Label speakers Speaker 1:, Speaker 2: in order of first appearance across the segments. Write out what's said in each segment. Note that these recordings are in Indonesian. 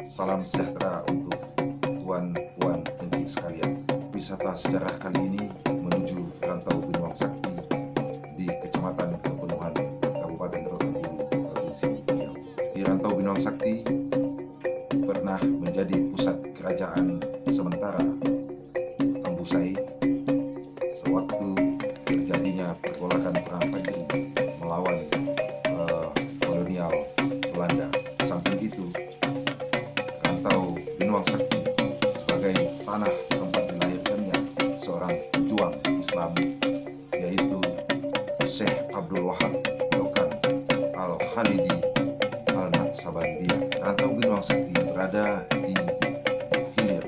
Speaker 1: Salam sejahtera untuk tuan, puan, encik sekalian. Wisata sejarah kali ini menuju Rantau Binuang Sakti di Kecamatan Kepenuhan, Kabupaten Rokan Hulu, Provinsi Riau. Di Rantau Binuang Sakti pernah menjadi pusat kerajaan sementara Tambusai sewaktu terjadinya pergolakan perang Padri melawan kolonial Belanda. Di samping itu, Rantau Binuang Sakti sebagai tanah tempat dilahirkannya seorang pejuang Islam, yaitu Syekh Abdul Wahab Rokan Al-Khalidi Al-Naqsabandia. Rantau Binuang Sakti berada di hilir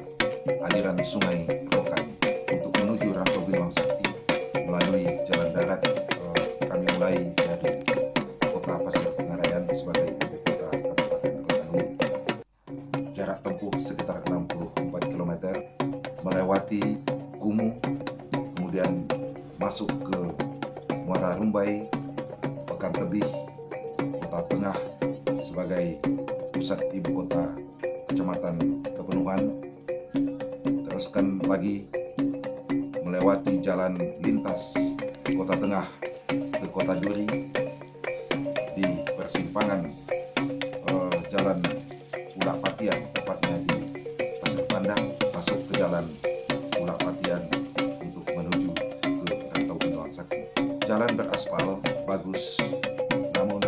Speaker 1: aliran sungai Rokan. Untuk menuju Rantau Binuang Sakti melalui jalan darat, kami mulai dari kota Pasir Pengaraian sebagai ibu kota Kabupaten Rokan Hulu. Jarak tempuh sekitar 64 km, melewati Kumu, kemudian masuk ke Muara Rumbai, Pekan Tebih, Kota Tengah sebagai pusat ibu kota Kecamatan Kepenuhan. Teruskan lagi melewati jalan lintas Kota Tengah ke Kota Duri, di persimpangan jalan Ulak Patian, tepatnya di Pasir Pandang, masuk ke jalan Ulak Patian untuk menuju ke Rantau Binuang Sakti. Jalan beraspal bagus, namun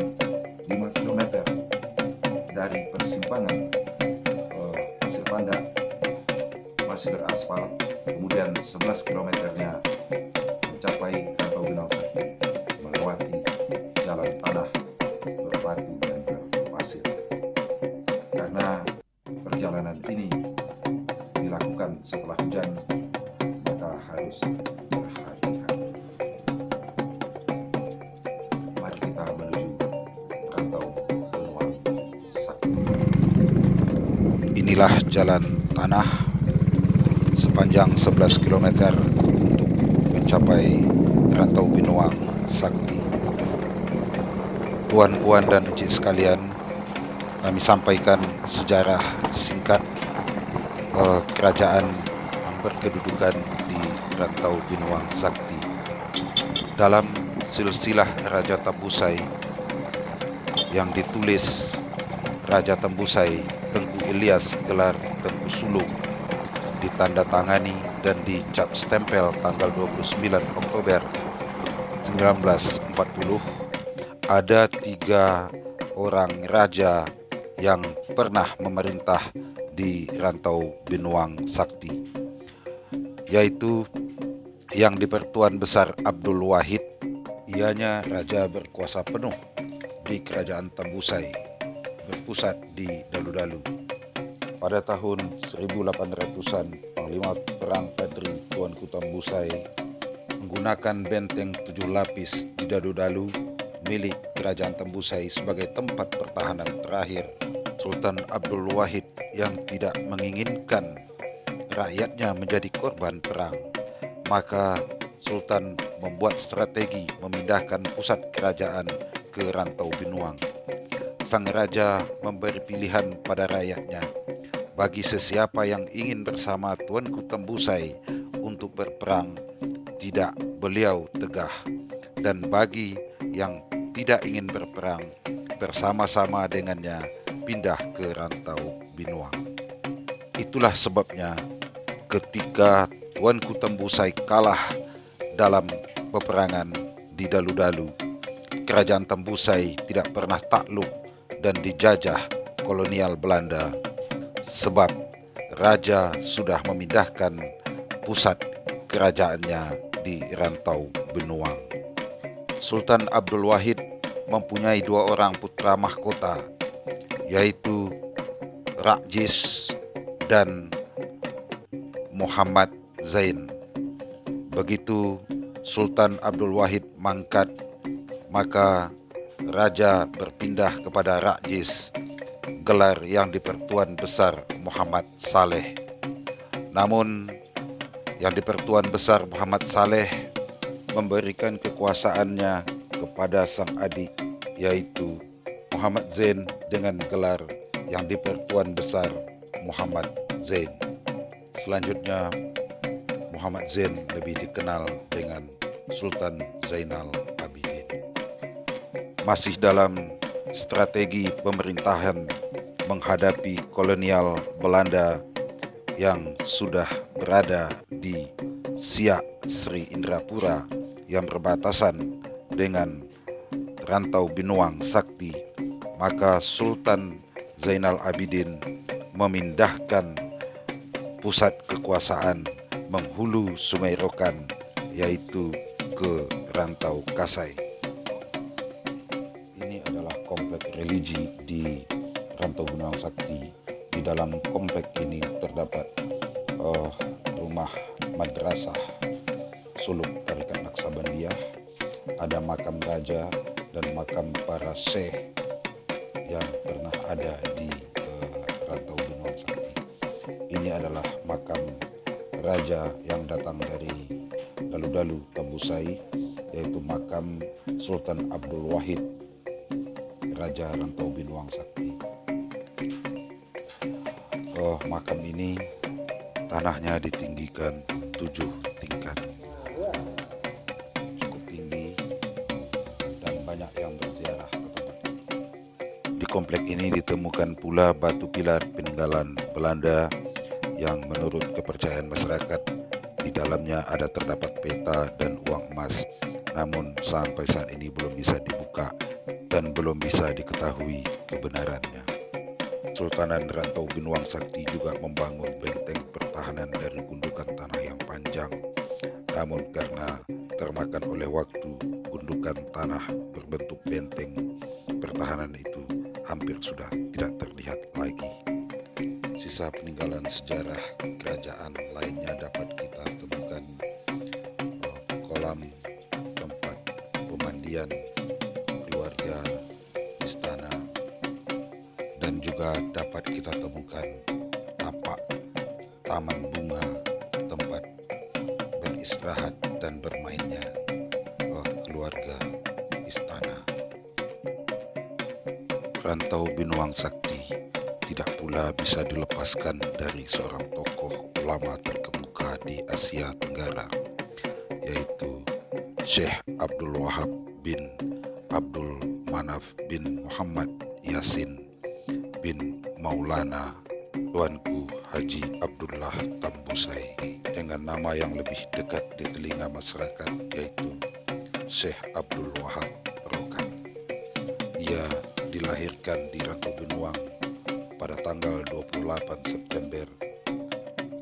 Speaker 1: 5 km dari persimpangan Pasir Pandang masih beraspal, kemudian 11 kilometernya mencapai Rantau Binuang Sakti melewati jalan tanah berbatu dan berpasir. Karena perjalanan ini dilakukan setelah hujan, maka harus berhati-hati. Mari kita menuju Rantau Binuang Sakti. Inilah jalan tanah sepanjang 11 km untuk mencapai Rantau Binuang Sakti. Tuan, puan, dan encik sekalian, kami sampaikan sejarah singkat kerajaan yang berkedudukan di Rantau Binuang Sakti. Dalam silsilah Raja Tambusai yang ditulis Raja Tambusai Tengku Ilyas gelar Tengku Sulung, ditandatangani dan dicap stempel tanggal 29 Oktober 1940, ada 3 orang raja yang pernah memerintah di Rantau Binuang Sakti, yaitu yang di Pertuan Besar Abdul Wahid. Ianya raja berkuasa penuh di kerajaan Tambusai, berpusat di Dalu-Dalu. Pada tahun 1800-an, Panglima Perang Padri Tuanku Tambusai menggunakan benteng 7 lapis di Dalu-Dalu milik kerajaan Tambusai sebagai tempat pertahanan terakhir. Sultan Abdul Wahid yang tidak menginginkan rakyatnya menjadi korban perang, maka Sultan membuat strategi memindahkan pusat kerajaan ke Rantau Binuang. Sang raja memberi pilihan pada rakyatnya, bagi sesiapa yang ingin bersama Tuanku Tambusai untuk berperang, tidak, beliau tegah, dan bagi yang tidak ingin berperang, bersama-sama dengannya pindah ke Rantau Binuang. Itulah sebabnya ketika Tuanku Tambusai kalah dalam peperangan di Dalu-Dalu, kerajaan Tambusai tidak pernah takluk dan dijajah kolonial Belanda, sebab raja sudah memindahkan pusat kerajaannya di Rantau Binuang. Sultan Abdul Wahid mempunyai 2 orang putra mahkota, yaitu Rakjis dan Muhammad Zain. Begitu Sultan Abdul Wahid mangkat, maka raja berpindah kepada Rakjis, gelar yang di Pertuan Besar Muhammad Saleh. Namun yang di Pertuan Besar Muhammad Saleh memberikan kekuasaannya kepada sang adik, yaitu Muhammad Zain, dengan gelar yang di-Pertuan Besar Muhammad Zain. Selanjutnya, Muhammad Zain lebih dikenal dengan Sultan Zainal Abidin. Masih dalam strategi pemerintahan menghadapi kolonial Belanda yang sudah berada di Siak Sri Indrapura yang berbatasan dengan Rantau Binuang Sakti, maka Sultan Zainal Abidin memindahkan pusat kekuasaan menghulu Sungai Rokan, yaitu ke Rantau Kasai. Ini adalah komplek religi di Rantau Binuang Sakti. Di dalam komplek ini terdapat rumah madrasah suluk Tarekat Naksabandiyah, ada makam raja dan makam para syekh yang pernah ada di Rantau Binuang Sakti. Ini adalah makam raja yang datang dari dalu-dalu Tambusai, yaitu makam Sultan Abdul Wahid, Raja Rantau Binuang Sakti. Makam ini tanahnya ditinggikan 7 tingkat, cukup tinggi dan banyak yang berziarah ke tempat ini. Di komplek ini ditemukan pula batu pilar peninggalan Belanda yang menurut kepercayaan masyarakat di dalamnya ada terdapat peta dan uang emas, namun sampai saat ini belum bisa dibuka dan belum bisa diketahui kebenarannya. Sultanan Rantau Binuang Sakti juga membangun benteng pertahanan dari gundukan tanah yang panjang, namun karena termakan oleh waktu, gundukan tanah berbentuk benteng pertahanan itu hampir sudah tidak terlihat lagi. Sisa peninggalan sejarah kerajaan lainnya dapat kita temukan kolam tempat pemandian keluarga, istana, dan juga dapat kita temukan tapak, taman bunga, tempat beristirahat dan bermainnya keluarga istana. Rantau Binuang Sakti tidak pula bisa dilepaskan dari seorang tokoh ulama terkemuka di Asia Tenggara, yaitu Syekh Abdul Wahab bin Abdul Manaf bin Muhammad Yasin bin Maulana Tuanku Haji Abdullah Tambusai, dengan nama yang lebih dekat di telinga masyarakat, yaitu Syekh Abdul Wahab Rokan. Ia dilahirkan di Rantau Binuang pada tanggal 28 September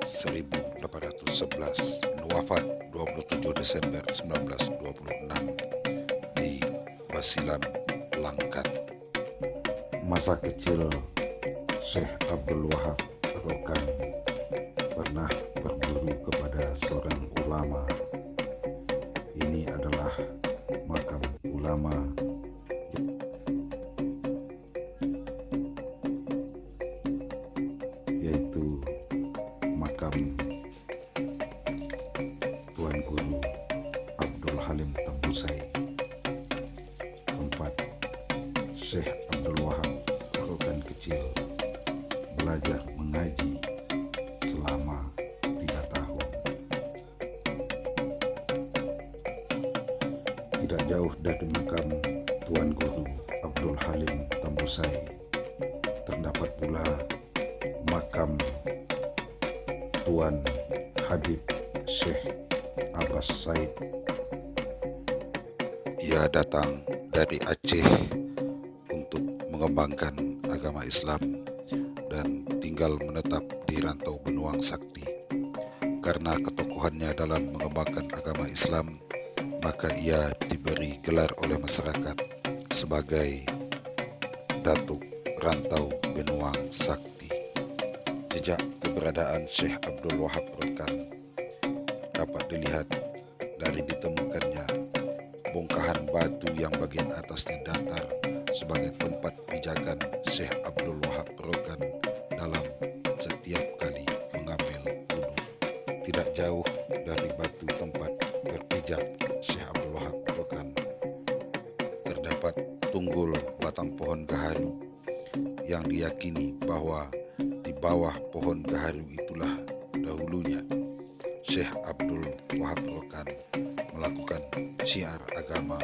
Speaker 1: 1811 dan wafat 27 Desember 1926 di Basilan, Langkat. Masa kecil Syekh Abdul Wahab Rokan pernah berguru kepada seorang ulama. Ini adalah makam ulama yaitu makam Tuan Guru Abdul Halim Tambusai, tempat Syekh Abdul Wahab Rokan kecil belajar mengaji selama 3 tahun. Tidak jauh dari makam Tuan Guru Abdul Halim Tambusai terdapat pula makam Tuan Habib Syekh Abbas Said. Ia datang dari Aceh untuk mengembangkan agama Islam dan tinggal menetap di Rantau Binuang Sakti. Karena ketokohannya dalam mengembangkan agama Islam, maka ia diberi gelar oleh masyarakat sebagai Datuk Rantau Binuang Sakti. Jejak keberadaan Syekh Abdul Wahab Rokan dapat dilihat dari ditemukannya bongkahan batu yang bagian atasnya datar sebagai tempat pijakan Syekh Abdul Wahab Rokan dalam setiap kali mengambil wudhu. Tidak jauh dari batu tempat berpijak Syekh Abdul Wahab Rokan terdapat tunggul batang pohon gaharu yang diyakini meyakini bahwa di bawah pohon gaharu itulah dahulunya Syekh Abdul Wahab Rokan melakukan syiar agama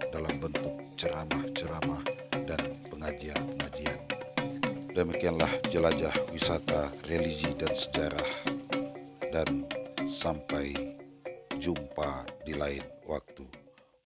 Speaker 1: dalam bentuk ceramah-ceramah dan pengajian-pengajian. Demikianlah jelajah wisata religi dan sejarah, dan sampai jumpa di lain waktu.